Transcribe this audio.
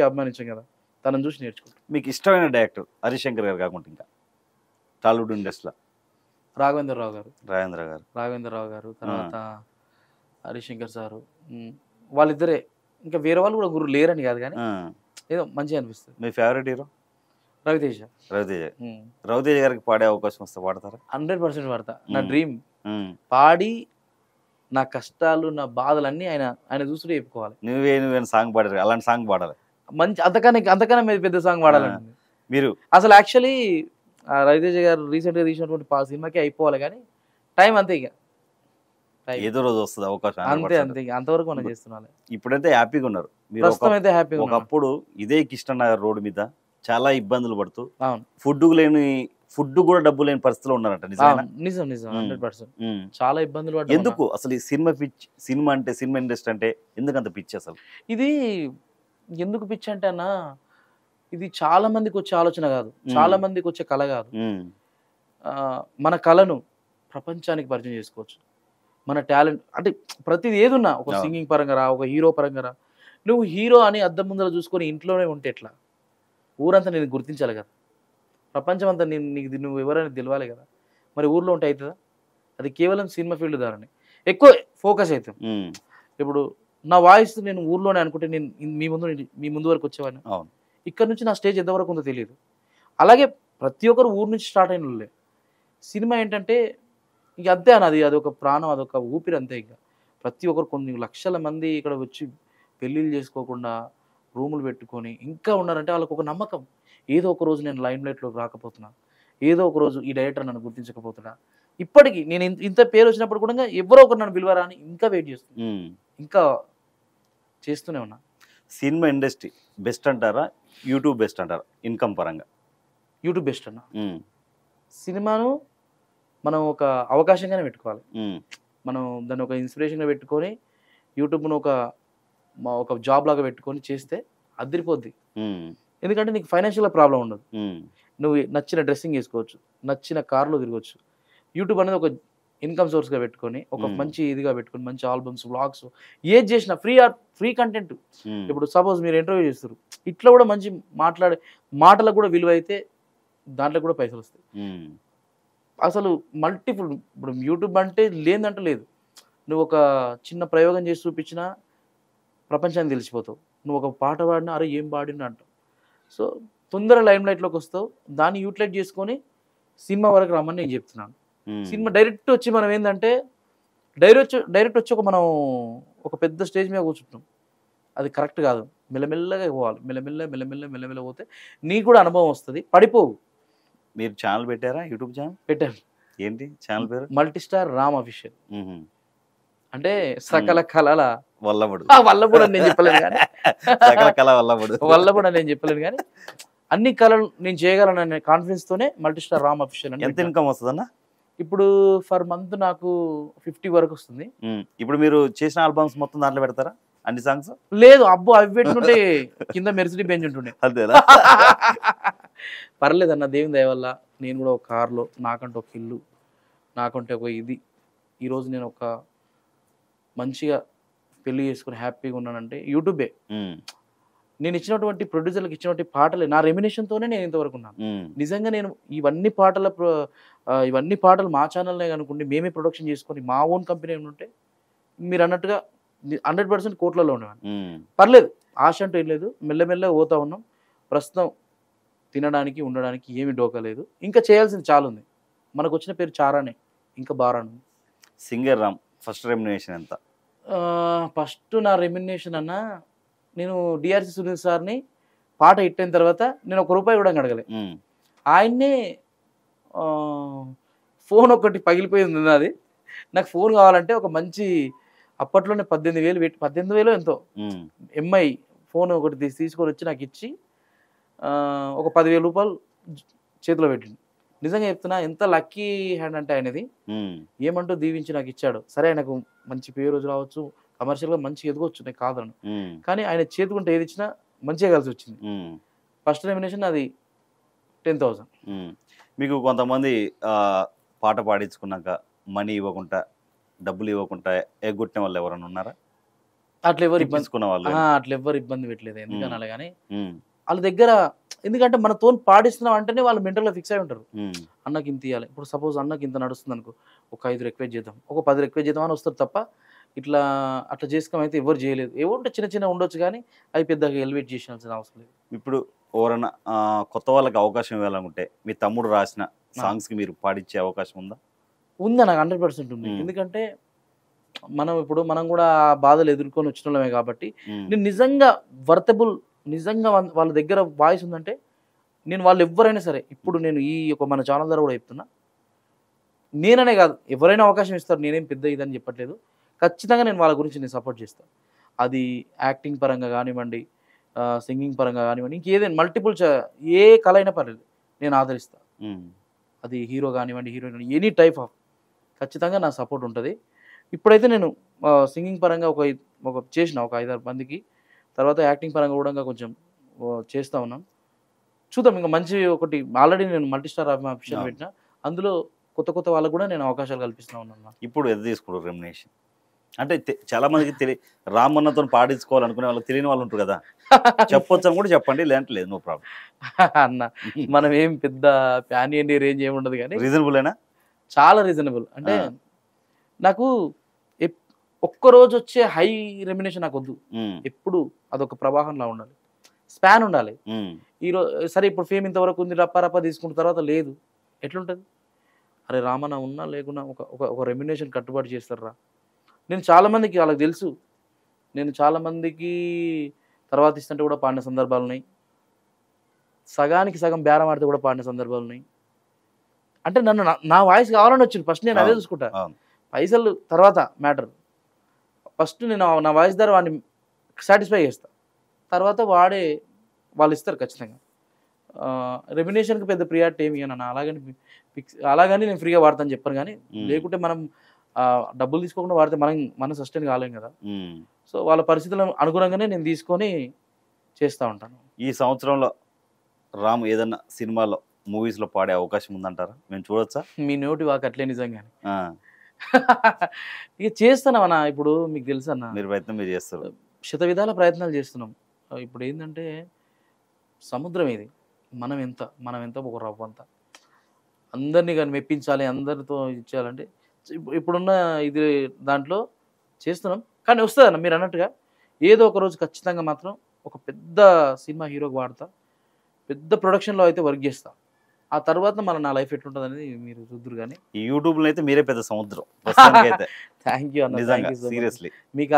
అభిమానించాం కదా, తనని చూసి నేర్చుకుంటాం. మీకు ఇష్టమైన డైరెక్టర్ హరిశంకర్ గారు కాకుండా ఇంకా టాలీవుడ్ ఇండస్ట్రీలో? రాఘవేంద్రరావు గారు. రాఘవేంద్ర గారు. తర్వాత హరిశంకర్ సారు. వాళ్ళిద్దరే. ఇంకా వేరే వాళ్ళు కూడా గురు లేరని కాదు కానీ ఏదో మంచిగా అనిపిస్తుంది. మీ ఫేవరెట్ హీరో? రవితేజ. రవితేజ గారికి పాడే అవకాశం వస్తే పాడతారా? 100% పాడతా. నా డ్రీమ్ పాడి నా కష్టాలు నా బాధలన్నీ ఆయన చూసుకుంటే చెప్పుకోవాలి. నువ్వే సాంగ్ పాడారు, అలాంటి సాంగ్ పాడాలి. మంచి అంతకన్నా మీద పెద్ద సాంగ్ పాడాలండి మీరు. అసలు యాక్చువల్లీ రవితేజ గారు రీసెంట్గా తీసినటువంటి సినిమాకి అయిపోవాలి కానీ టైం అంతే, ఇక ఏదో రోజు వస్తుంది అవకాశం. అంతే అంతవరకు మనం చేస్తున్నాం. ఇప్పుడైతే హ్యాపీగా ఉన్నారు మీరు? ప్రస్తుతం అయితే హ్యాపీగా. ఒకప్పుడు ఇదే కృష్ణనగర్ రోడ్డు మీద చాలా ఇబ్బందులు పడుతూ ఫుడ్ కూడా డబ్బు లేని పరిస్థితిలో ఉన్నారంట. నిజం 100%. చాలా ఇబ్బందులు పడ్డారు. ఎందుకు అసలు ఈ సినిమా అంటే, సినిమా ఇండస్ట్రీ అంటే ఎందుకు అంత పిచ్చి అసలు? ఇది ఎందుకు పిచ్చి అంటే అన్న, ఇది చాలా మందికి వచ్చే ఆలోచన కాదు, చాలా మందికి వచ్చే కళ కాదు. మన కళను ప్రపంచానికి పరిచయం చేసుకోవచ్చు. మన టాలెంట్ అంటే ప్రతిది ఏదున్నా, ఒక సింగింగ్ పరంగా రా, ఒక హీరో పరంగా రా. నువ్వు హీరో అని అద్దం ముందర చూసుకొని ఇంట్లోనే ఉంటే ఎట్లా? ఊరంతా నేను గుర్తించాలి కదా, ప్రపంచం అంతా నీకు నువ్వు ఎవరైనా తెలియాలి కదా. మరి ఊర్లో ఉంటే అవుతుందా? అది కేవలం సినిమా ఫీల్డ్ ద్వారానే ఎక్కువ ఫోకస్ అవుతాం. ఇప్పుడు నా వాయిస్ నేను ఊర్లోనే అనుకుంటే నేను మీ ముందు వరకు వచ్చేవాడిని. ఇక్కడ నుంచి నా స్టేజ్ ఎంతవరకు ఉందో తెలియదు. అలాగే ప్రతి ఒక్కరు ఊరు నుంచి స్టార్ట్ అయిన వాళ్ళే. సినిమా ఏంటంటే ఇక అంతే అన్నది, అదొక ప్రాణం, అదొక ఊపిరి అంతే. ఇక ప్రతి ఒక్కరు కొన్ని లక్షల మంది ఇక్కడ వచ్చి పెళ్ళిళ్ళు చేసుకోకుండా రూములు పెట్టుకొని ఇంకా ఉన్నారంటే వాళ్ళకు ఒక నమ్మకం, ఏదో ఒక రోజు నేను లైమ్ లైట్లోకి రాకపోతున్నా, ఏదో ఒక రోజు ఈ డైరెక్టర్ నన్ను గుర్తించకపోతున్నా. ఇప్పటికీ నేను ఇంత పేరు వచ్చినప్పుడు కూడా ఎవరో ఒకరు నన్ను పిలవరా అని ఇంకా వెయిట్ చేస్తున్నా, ఇంకా చేస్తూనే ఉన్నా. సినిమా ఇండస్ట్రీ బెస్ట్ అంటారా, యూట్యూబ్ బెస్ట్ అంటారా ఇన్కమ్ పరంగా? యూట్యూబ్ బెస్ట్ అన్న. సినిమాను మనం ఒక అవకాశంగానే పెట్టుకోవాలి. మనం దాన్ని ఒక ఇన్స్పిరేషన్గా పెట్టుకొని యూట్యూబ్ను ఒక జాబ్ లాగా పెట్టుకొని చేస్తే అదిరిపోద్ది. ఎందుకంటే నీకు ఫైనాన్షియల్గా ప్రాబ్లం ఉండదు. నువ్వు నచ్చిన డ్రెస్సింగ్ వేసుకోవచ్చు, నచ్చిన కార్లో తిరగవచ్చు. యూట్యూబ్ అనేది ఒక ఇన్కమ్ సోర్స్గా పెట్టుకొని, ఒక మంచి ఇదిగా పెట్టుకొని, మంచి ఆల్బమ్స్, వ్లాగ్స్ ఏది చేసినా ఫ్రీ కంటెంట్. ఇప్పుడు సపోజ్ మీరు ఇంటర్వ్యూ చేస్తారు, ఇట్లా కూడా మంచి మాటలకు కూడా విలువ అయితే దాంట్లో కూడా పైసలు వస్తాయి. అసలు మల్టిపుల్. ఇప్పుడు యూట్యూబ్ అంటే లేదంటూ లేదు. నువ్వు ఒక చిన్న ప్రయోగం చేసి చూపించినా ప్రపంచానికి తెలిసిపోతావు. నువ్వు ఒక పాట పాడినా అరే ఏం పాడినా అంటావు. సో తొందర లైమ్ లైట్లోకి వస్తావు. దాన్ని యూటిలైజ్ చేసుకొని సినిమా వరకు రమ్మని నేను చెప్తున్నాను. సినిమా డైరెక్ట్ వచ్చి మనం ఏంటంటే డైరెక్ట్ వచ్చి మనం ఒక పెద్ద స్టేజ్ మీద కూర్చుంటాం. అది కరెక్ట్ కాదు. మెల్లమెల్లగా పోవాలి. మెల్లమెల్ల పోతే నీకు కూడా అనుభవం వస్తుంది, పడిపోవు. మీరు ఛానల్ పెట్టారా? యూట్యూబ్ ఛానల్ పెట్టాను. ఏంటి ఛానల్ పేరు? Multistar Ram official. అంటే సకల కళల వల్లబుడు. వల్లబుడు అని నేను చెప్పలేను కానీ, సకల కళ వల్లబుడు అని నేను చెప్పలేను కానీ, అన్ని కళలు నేను చేయగలననే కాన్ఫిడెన్స్ తోనే మల్టీస్టార్ రామ్ అఫీషియల్. ఎంత ఇన్కమ్ వస్తుందన్న? ఇప్పుడు ఫర్ మంత్ నాకు 50 వరకు వస్తుంది. ఇప్పుడు మీరు చేసిన ఆల్బమ్స్ మొత్తం దాంట్లో పెడతారా అన్ని సాంగ్స్? లేదు అబ్బో, అవి పెట్టుకుంటే కింద మెర్సిడీ బెంచ్ ఉంటుండే. అంతేనా? పర్లేదన్న, దేవుని దయ వల్ల నేను కూడా ఒక కార్లో, నాకంటే ఒక ఇల్లు, నాకంటే ఒక ఇది, ఈరోజు నేను ఒక మంచిగా పెళ్లి చేసుకుని హ్యాపీగా ఉన్నానంటే యూట్యూబే. నేను ఇచ్చినటువంటి ప్రొడ్యూసర్లకు ఇచ్చినటువంటి పాటలే నా రెమ్యునేషన్తోనే నేను ఇంతవరకు ఉన్నాను. నిజంగా నేను ఇవన్నీ పాటలు మా ఛానల్నే కనుకుంటే మేమే ప్రొడక్షన్ చేసుకొని మా ఓన్ కంపెనీ ఉంటే మీరు అన్నట్టుగా 100% కోట్లలో ఉండేవాడిని. పర్లేదు, ఆశ అంటూ ఏం లేదు. మెల్లమెల్లగా పోతా ఉన్నాం. ప్రస్తుతం తినడానికి ఉండడానికి ఏమి డోకలేదు. ఇంకా చేయాల్సింది చాలా ఉంది. మనకు వచ్చిన పేరు చారానే, ఇంకా బారాను. సింగర్ రామ్ ఫస్ట్ రెమ్యునేషన్ ఎంత? ఫస్ట్ నా రెమ్యునేషన్ అన్న, నేను డిఆర్సి సునీల్ సార్ని పాట హిట్ అయిన తర్వాత నేను ₹1 కూడా అడగలే. ఆయన్నే ఫోన్ ఒకటి పగిలిపోయింది అది. నాకు ఫోన్ కావాలంటే ఒక మంచి అప్పట్లోనే 18,000 ఎంతో ఎంఐ ఫోన్ ఒకటి తీసుకొని వచ్చి నాకు ఇచ్చి ఒక ₹10,000 చేతిలో పెట్టింది. నిజంగా చెప్తున్నా, ఎంత లక్కీ హ్యాండ్ అంటే ఆయనది. ఏమంటూ దీవించి నాకు ఇచ్చాడు. సరే, ఆయనకు మంచి పేరు రోజు రావచ్చు, కమర్షియల్గా మంచిగా ఎదగొచ్చు, నేను కాదను. కానీ ఆయన చేతుకుంటే ఏది ఇచ్చినా మంచిగా కలిసి వచ్చింది. ఫస్ట్ రెమ్యునేషన్ అది 10,000. మీకు కొంతమంది పాట పాడించుకున్నాక మనీ ఇవ్వకుండా, డబ్బులు ఇవ్వకుండా ఎగ్గొట్టిన వాళ్ళు ఎవరైనా ఉన్నారా? అట్లా ఎవరు ఇబ్బంది తీసుకున్న వాళ్ళు అట్లా ఎవరు ఇబ్బంది పెట్టలేదు. ఎందుకని అలా కానీ వాళ్ళ దగ్గర ఎందుకంటే మనతో పాడిస్తున్నాం అంటేనే వాళ్ళు మెంటల్గా ఫిక్స్ అయి ఉంటారు. అన్నకి ఇంత ఇవ్వాలి. ఇప్పుడు సపోజ్ అన్నకి ఇంత నడుస్తుంది అనుకో, ఒక 5 రిక్వెస్ట్ చేద్దాం, ఒక 10 రిక్వెస్ట్ చేద్దాం అని వస్తారు తప్ప ఇట్లా అట్లా చేసుకోమైతే ఎవరు చేయలేదు. ఏముంటే చిన్న చిన్న ఉండొచ్చు కానీ అవి పెద్దగా ఎలివేట్ చేయాల్సిన అవసరం లేదు. ఇప్పుడు ఎవరన్నా కొత్త వాళ్ళకి అవకాశం ఇవ్వాలనుకుంటే మీ తమ్ముడు రాసిన సాంగ్స్కి మీరు పాడించే అవకాశం ఉందా? ఉందా, నాకు 100% ఉంది. ఎందుకంటే మనం కూడా ఆ బాధలు ఎదుర్కొని వచ్చిన వాళ్ళమే కాబట్టి నేను నిజంగా వర్తబుల్, నిజంగా వాళ్ళ దగ్గర వాయిస్ ఉందంటే నేను వాళ్ళు ఎవరైనా సరే, ఇప్పుడు నేను ఈ ఒక మన ఛానల్ ద్వారా కూడా చెప్తున్నా, నేననే కాదు ఎవరైనా అవకాశం ఇస్తారు, నేనేం పెద్ద ఇదని చెప్పట్లేదు. ఖచ్చితంగా నేను వాళ్ళ గురించి నేను సపోర్ట్ చేస్తాను. అది యాక్టింగ్ పరంగా కానివ్వండి, సింగింగ్ పరంగా కానివ్వండి, ఇంకేదైనా మల్టిపుల్ ఏ కళ అయినా పర్లేదు నేను ఆదరిస్తాను. అది హీరో కానివ్వండి, హీరోయిన్, ఎనీ టైప్ ఆఫ్ ఖచ్చితంగా నా సపోర్ట్ ఉంటుంది. ఇప్పుడైతే నేను సింగింగ్ పరంగా ఒక చేసిన ఒక 5-6 మందికి, తర్వాత యాక్టింగ్ పరంగా కూడా కొంచెం చేస్తూ ఉన్నాను. చూద్దాం, ఇంకా మంచి ఒకటి ఆల్రెడీ నేను మల్టీ స్టార్ ఆప్షన్ పెట్టిన, అందులో కొత్త వాళ్ళకు కూడా నేను అవకాశాలు కల్పిస్తూ ఉన్నాను. ఇప్పుడు ఎది తీసుకుంటారు రెమ్యునేషన్ అంటే? చాలా మందికి రామన్నతో పాడించుకోవాలనుకునే వాళ్ళకి తెలియని వాళ్ళు ఉంటారు కదా, చెప్పొచ్చు అని కూడా చెప్పండి, లేదంటే లేదు, నో ప్రాబ్లం అన్న. మనం ఏం పెద్ద ప్యాన్ ఇండియా రేంజ్ ఏమి ఉండదు కానీ రీజనబుల్ అయినా చాలా రీజనబుల్. అంటే నాకు ఒక్కరోజు వచ్చే హై రెమ్యునేషన్ నాకు వద్దు. ఎప్పుడు అదొక ప్రవాహంలా ఉండాలి, స్పాన్ ఉండాలి. ఈరోజు సరే ఇప్పుడు ఫేమ్ ఇంతవరకు ఉంది, రప్ప తీసుకున్న తర్వాత లేదు, ఎట్లుంటుంది? అరే రామన్న ఉన్నా లేకున్నా ఒక రెమ్యునేషన్ కట్టుబాటు చేస్తారా. నేను చాలామందికి వాళ్ళకి తెలుసు, నేను చాలామందికి తర్వాత ఇస్తుంటే కూడా పాడిన సందర్భాలు ఉన్నాయి, సగానికి సగం బేరం ఆడితే కూడా పాడిన సందర్భాలు ఉన్నాయి. అంటే నన్ను నా వాయిస్ కావాలని వచ్చింది, ఫస్ట్ నేను అదే చూసుకుంటా, పైసలు తర్వాత మ్యాటర్. ఫస్ట్ నేను నా వాయిస్ ద్వారా వాడిని సాటిస్ఫై చేస్తా, తర్వాత వాళ్ళు ఇస్తారు ఖచ్చితంగా. రెమ్యునేషన్కి పెద్ద ప్రియారిటీ ఏమి ఇవ్వను, అలాగని నేను ఫ్రీగా వాడతాను చెప్పాను. కానీ లేకుంటే మనం డబ్బులు తీసుకోకుండా వాడితే మనం సస్టైన్ కాలేం కదా. సో వాళ్ళ పరిస్థితులను అనుగుణంగానే నేను తీసుకొని చేస్తూ ఉంటాను. ఈ సంవత్సరంలో రాము ఏదన్నా సినిమాలో, మూవీస్లో పాడే అవకాశం ఉందంటారా? మేము చూడొచ్చా? మీ నోటి వాక్ అట్లే నిజంగానే ఇక చేస్తున్నామన్నా. ఇప్పుడు మీకు తెలుసు అన్న, మీరు ప్రయత్నం మీరు చేస్తారు, శత విధాల ప్రయత్నాలు చేస్తున్నాం. ఇప్పుడు ఏంటంటే సముద్రం ఇది, మనం ఎంత ఒక రవ్వంత, అందరినీ కానీ మెప్పించాలి, అందరితో ఇచ్చేయాలంటే ఇప్పుడున్న ఇది దాంట్లో చేస్తున్నాం. కానీ వస్తుంది అన్న మీరు అన్నట్టుగా, ఏదో ఒక రోజు ఖచ్చితంగా మాత్రం ఒక పెద్ద సినిమా హీరోకి వాడతా, పెద్ద ప్రొడక్షన్లో అయితే వర్క్ చేస్తా. ఆ తర్వాత నా లైఫ్ ఎట్లుంటుంది అనేది మీరు చూద్దరు. కానీ ఈ యూట్యూబ్లో అయితే మీరే పెద్ద సముద్రం. థ్యాంక్ యూ అన్న, సీరియస్లీ. మీకు